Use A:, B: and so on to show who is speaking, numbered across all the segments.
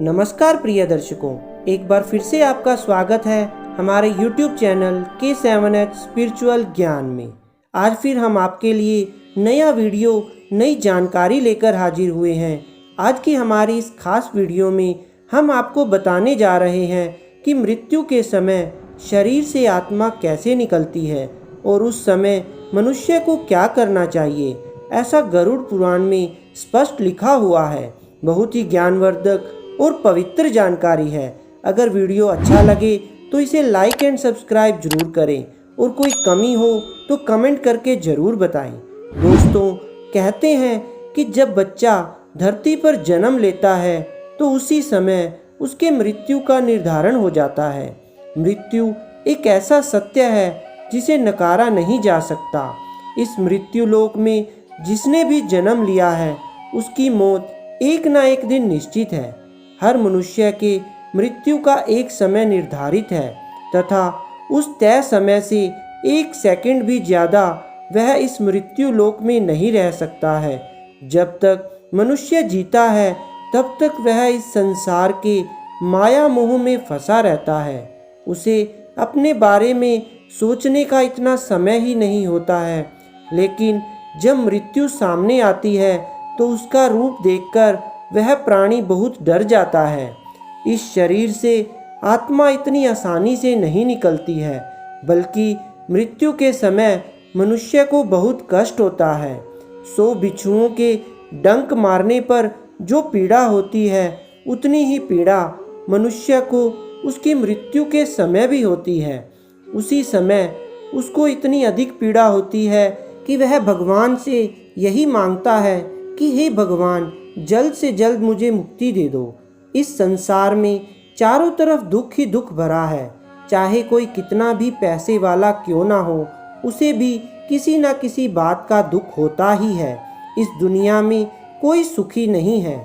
A: नमस्कार प्रिय दर्शकों, एक बार फिर से आपका स्वागत है हमारे YouTube चैनल K7H स्पिरिचुअल ज्ञान में। आज फिर हम आपके लिए नया वीडियो, नई जानकारी लेकर हाजिर हुए हैं। आज की हमारी इस खास वीडियो में हम आपको बताने जा रहे हैं कि मृत्यु के समय शरीर से आत्मा कैसे निकलती है और उस समय मनुष्य को क्या करना चाहिए। ऐसा गरुड़ पुराण में स्पष्ट लिखा हुआ है। बहुत ही ज्ञानवर्धक और पवित्र जानकारी है। अगर वीडियो अच्छा लगे तो इसे लाइक एंड सब्सक्राइब जरूर करें और कोई कमी हो तो कमेंट करके ज़रूर बताएं। दोस्तों, कहते हैं कि जब बच्चा धरती पर जन्म लेता है तो उसी समय उसके मृत्यु का निर्धारण हो जाता है। मृत्यु एक ऐसा सत्य है जिसे नकारा नहीं जा सकता। इस मृत्यु लोक में जिसने भी जन्म लिया है उसकी मौत एक ना एक दिन निश्चित है। हर मनुष्य के मृत्यु का एक समय निर्धारित है तथा उस तय समय से एक सेकंड भी ज़्यादा वह इस मृत्यु लोक में नहीं रह सकता है। जब तक मनुष्य जीता है तब तक वह इस संसार के माया मोह में फंसा रहता है। उसे अपने बारे में सोचने का इतना समय ही नहीं होता है। लेकिन जब मृत्यु सामने आती है तो उसका रूप देखकर वह प्राणी बहुत डर जाता है। इस शरीर से आत्मा इतनी आसानी से नहीं निकलती है, बल्कि मृत्यु के समय मनुष्य को बहुत कष्ट होता है। 100 बिच्छुओं के डंक मारने पर जो पीड़ा होती है उतनी ही पीड़ा मनुष्य को उसकी मृत्यु के समय भी होती है। उसी समय उसको इतनी अधिक पीड़ा होती है कि वह भगवान से यही मांगता है कि हे भगवान, जल्द से जल्द मुझे मुक्ति दे दो। इस संसार में चारों तरफ दुख ही दुख भरा है। चाहे कोई कितना भी पैसे वाला क्यों ना हो, उसे भी किसी न किसी बात का दुख होता ही है। इस दुनिया में कोई सुखी नहीं है।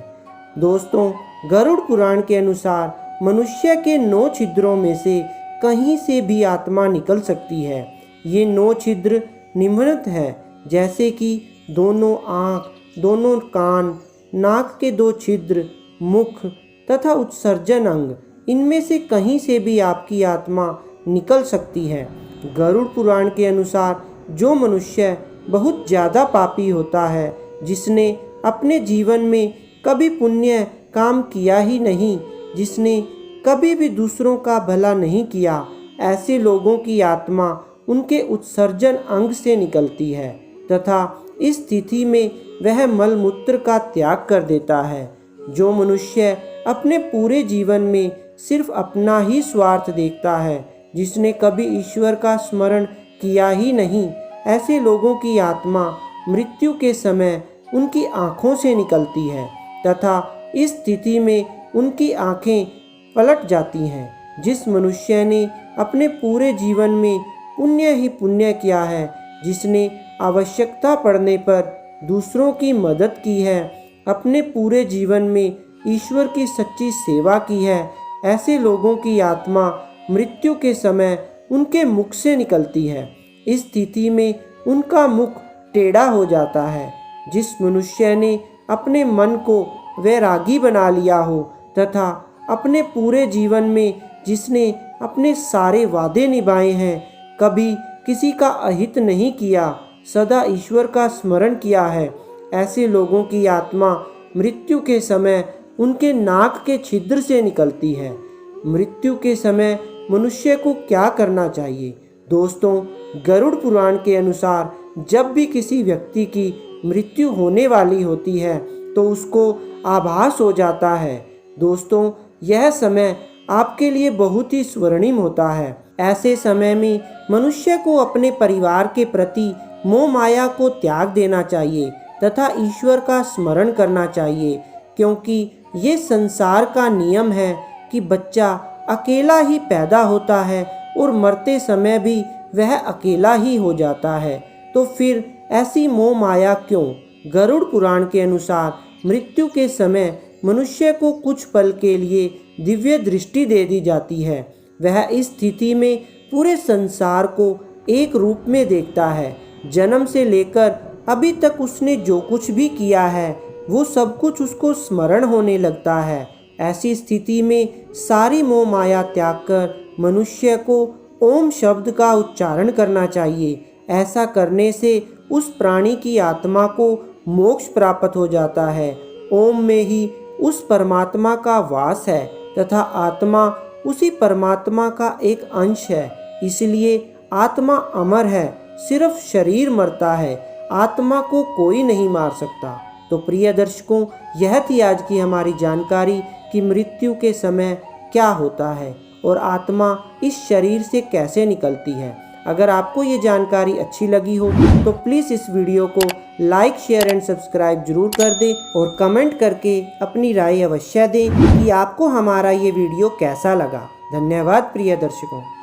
A: दोस्तों, गरुड़ पुराण के अनुसार मनुष्य के 9 छिद्रों में से कहीं से भी आत्मा निकल सकती है। ये 9 छिद्र निम्नत हैं, जैसे कि दोनों आँख, दोनों कान, नाक के 2 छिद्र, मुख तथा उत्सर्जन अंग। इनमें से कहीं से भी आपकी आत्मा निकल सकती है। गरुड़ पुराण के अनुसार जो मनुष्य बहुत ज़्यादा पापी होता है, जिसने अपने जीवन में कभी पुण्य काम किया ही नहीं, जिसने कभी भी दूसरों का भला नहीं किया, ऐसे लोगों की आत्मा उनके उत्सर्जन अंग से निकलती है तथा इस स्थिति में वह मलमूत्र का त्याग कर देता है। जो मनुष्य अपने पूरे जीवन में सिर्फ अपना ही स्वार्थ देखता है, जिसने कभी ईश्वर का स्मरण किया ही नहीं, ऐसे लोगों की आत्मा मृत्यु के समय उनकी आँखों से निकलती है तथा इस स्थिति में उनकी आँखें पलट जाती हैं। जिस मनुष्य ने अपने पूरे जीवन में पुण्य ही पुण्य किया है, जिसने आवश्यकता पड़ने पर दूसरों की मदद की है, अपने पूरे जीवन में ईश्वर की सच्ची सेवा की है, ऐसे लोगों की आत्मा मृत्यु के समय उनके मुख से निकलती है। इस स्थिति में उनका मुख टेढ़ा हो जाता है। जिस मनुष्य ने अपने मन को वैरागी बना लिया हो तथा अपने पूरे जीवन में जिसने अपने सारे वादे निभाए हैं, कभी किसी का अहित नहीं किया, सदा ईश्वर का स्मरण किया है, ऐसे लोगों की आत्मा मृत्यु के समय उनके नाक के छिद्र से निकलती है। मृत्यु के समय मनुष्य को क्या करना चाहिए? दोस्तों, गरुड़ पुराण के अनुसार जब भी किसी व्यक्ति की मृत्यु होने वाली होती है तो उसको आभास हो जाता है। दोस्तों, यह समय आपके लिए बहुत ही स्वर्णिम होता है। ऐसे समय में मनुष्य को अपने परिवार के प्रति मोह माया को त्याग देना चाहिए तथा ईश्वर का स्मरण करना चाहिए, क्योंकि ये संसार का नियम है कि बच्चा अकेला ही पैदा होता है और मरते समय भी वह अकेला ही हो जाता है। तो फिर ऐसी मोह माया क्यों? गरुड़ पुराण के अनुसार मृत्यु के समय मनुष्य को कुछ पल के लिए दिव्य दृष्टि दे दी जाती है। वह इस स्थिति में पूरे संसार को एक रूप में देखता है। जन्म से लेकर अभी तक उसने जो कुछ भी किया है वो सब कुछ उसको स्मरण होने लगता है। ऐसी स्थिति में सारी मोह माया त्याग कर मनुष्य को ओम शब्द का उच्चारण करना चाहिए। ऐसा करने से उस प्राणी की आत्मा को मोक्ष प्राप्त हो जाता है। ओम में ही उस परमात्मा का वास है तथा आत्मा उसी परमात्मा का एक अंश है। इसलिए आत्मा अमर है, सिर्फ शरीर मरता है। आत्मा को कोई नहीं मार सकता। तो प्रिय दर्शकों, यह थी आज की हमारी जानकारी कि मृत्यु के समय क्या होता है और आत्मा इस शरीर से कैसे निकलती है। अगर आपको ये जानकारी अच्छी लगी हो तो प्लीज़ इस वीडियो को लाइक, शेयर एंड सब्सक्राइब जरूर कर दें और कमेंट करके अपनी राय अवश्य दें कि आपको हमारा ये वीडियो कैसा लगा। धन्यवाद प्रिय दर्शकों।